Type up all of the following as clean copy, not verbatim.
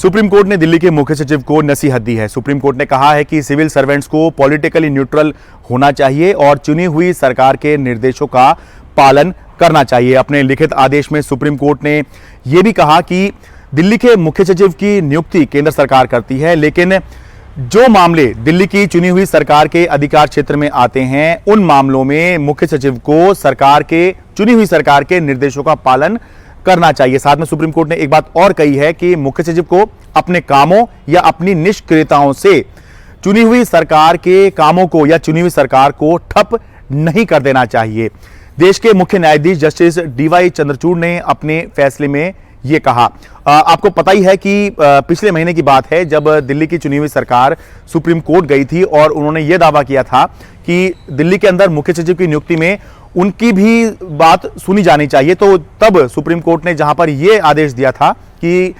Supreme court ने दिल्ली के मुख्य सचिव को नसीहत दी है। सुप्रीम कोर्ट ने कहा है कि सिविल सर्वेंट्स को पॉलिटिकली न्यूट्रल होना चाहिए और चुनी हुई सरकार के निर्देशों का पालन करना चाहिए। अपने लिखित आदेश में सुप्रीम कोर्ट ने यह भी कहा कि दिल्ली के मुख्य सचिव की नियुक्ति केंद्र सरकार करती है, लेकिन जो मामले दिल्ली की चुनी हुई सरकार के अधिकार क्षेत्र में आते हैं, उन मामलों में मुख्य सचिव को चुनी हुई सरकार के निर्देशों का पालन करना चाहिए। साथ में सुप्रीम कोर्ट ने एक बात और कही है कि मुख्य सचिव को अपने कामों या अपनी निष्क्रियताओं से चुनी हुई सरकार के कामों को या चुनी हुई सरकार को ठप नहीं कर देना चाहिए। देश के मुख्य न्यायाधीश जस्टिस डीवाई चंद्रचूड़ ने अपने फैसले में यह कहा। आपको पता ही है कि पिछले महीने की बात है जब दिल्ली की चुनी हुई सरकार सुप्रीम कोर्ट गई थी और उन्होंने यह दावा किया था कि दिल्ली के अंदर मुख्य सचिव की नियुक्ति में उनकी भी बात सुनी जानी चाहिए। तो तब सुप्रीम कोर्ट ने जहां पर यह आदेश दिया था कि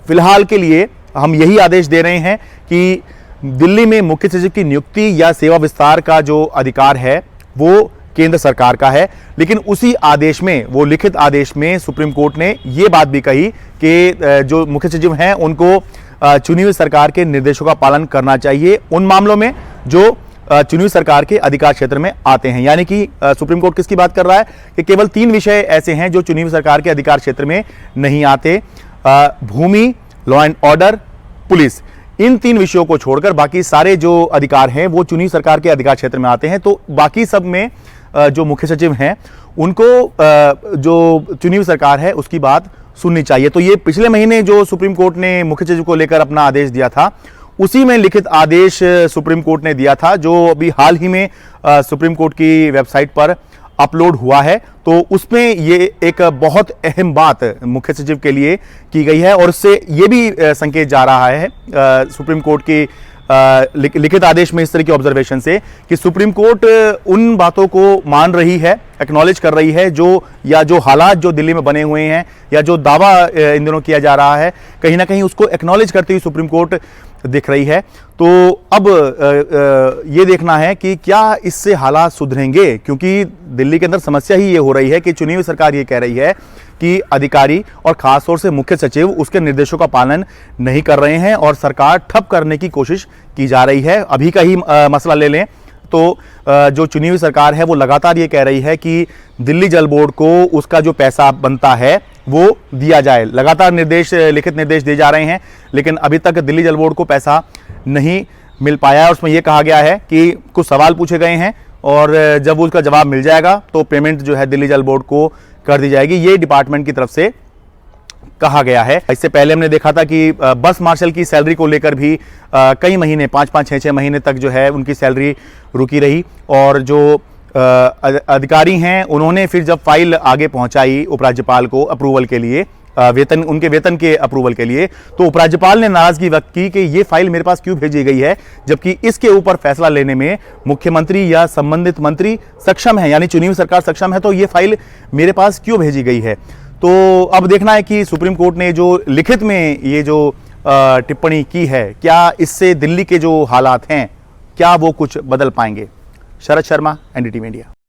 फिलहाल के लिए हम यही आदेश दे रहे हैं कि दिल्ली में मुख्य सचिव की नियुक्ति या सेवा विस्तार का जो अधिकार है वो केंद्र सरकार का है। लेकिन उसी आदेश में, वो लिखित आदेश में सुप्रीम कोर्ट ने यह बात भी कही कि जो मुख्य सचिव हैं उनको चुनी हुई सरकार के निर्देशों का पालन करना चाहिए उन मामलों में जो चुनी हुई सरकार के अधिकार क्षेत्र में आते हैं। यानी कि सुप्रीम कोर्ट किसकी बात कर रहा है कि केवल 3 विषय ऐसे हैं जो चुनी हुई सरकार के अधिकार क्षेत्र में नहीं आते। भूमि, लॉ एंड ऑर्डर, पुलिस, इन 3 विषयों को छोड़कर बाकी सारे जो अधिकार हैं वो चुनी हुई सरकार के अधिकार क्षेत्र में आते हैं। तो बाकी सब में जो मुख्य सचिव हैं उनको जो चुनी हुई सरकार है उसकी बात सुननी चाहिए। तो ये पिछले महीने जो सुप्रीम कोर्ट ने मुख्य सचिव को लेकर अपना आदेश दिया था, उसी में लिखित आदेश सुप्रीम कोर्ट ने दिया था, जो अभी हाल ही में सुप्रीम कोर्ट की वेबसाइट पर अपलोड हुआ है। तो उसमें ये एक बहुत अहम बात मुख्य सचिव के लिए की गई है और उससे ये भी संकेत जा रहा है सुप्रीम कोर्ट की लिखित आदेश में इस तरह की ऑब्जर्वेशन से कि सुप्रीम कोर्ट उन बातों को मान रही है, एक्नॉलेज कर रही है जो हालात जो दिल्ली में बने हुए हैं या जो दावा इन दिनों किया जा रहा है, कहीं ना कहीं उसको एक्नॉलेज करती हुई सुप्रीम कोर्ट दिख रही है। तो अब ये देखना है कि क्या इससे हालात सुधरेंगे, क्योंकि दिल्ली के अंदर समस्या ही ये हो रही है कि चुनी हुई सरकार ये कह रही है कि अधिकारी और खासतौर से मुख्य सचिव उसके निर्देशों का पालन नहीं कर रहे हैं और सरकार ठप करने की कोशिश की जा रही है। अभी का ही मसला ले लें तो जो चुनी हुई सरकार है वो लगातार ये कह रही है कि दिल्ली जल बोर्ड को उसका जो पैसा बनता है वो दिया जाए। लगातार लिखित निर्देश दिए जा रहे हैं, लेकिन अभी तक दिल्ली जल बोर्ड को पैसा नहीं मिल पाया है। उसमें यह कहा गया है कि कुछ सवाल पूछे गए हैं और जब उसका जवाब मिल जाएगा तो पेमेंट जो है दिल्ली जल बोर्ड को कर दी जाएगी, ये डिपार्टमेंट की तरफ से कहा गया है। इससे पहले हमने देखा था कि बस मार्शल की सैलरी को लेकर भी कई महीने 5-5, 6-6 महीने तक जो है उनकी सैलरी रुकी रही और जो अधिकारी हैं उन्होंने फिर जब फाइल आगे पहुंचाई उपराज्यपाल को अप्रूवल के लिए, उनके वेतन के अप्रूवल के लिए, तो उपराज्यपाल ने नाराजगी व्यक्त की कि ये फाइल मेरे पास क्यों भेजी गई है, जबकि इसके ऊपर फैसला लेने में मुख्यमंत्री या संबंधित मंत्री सक्षम है, यानी चुनी हुई सरकार सक्षम है, तो ये फाइल मेरे पास क्यों भेजी गई है। तो अब देखना है कि सुप्रीम कोर्ट ने जो लिखित में ये जो टिप्पणी की है, क्या इससे दिल्ली के जो हालात हैं क्या वो कुछ बदल पाएंगे। Sharad Sharma, NDTV India.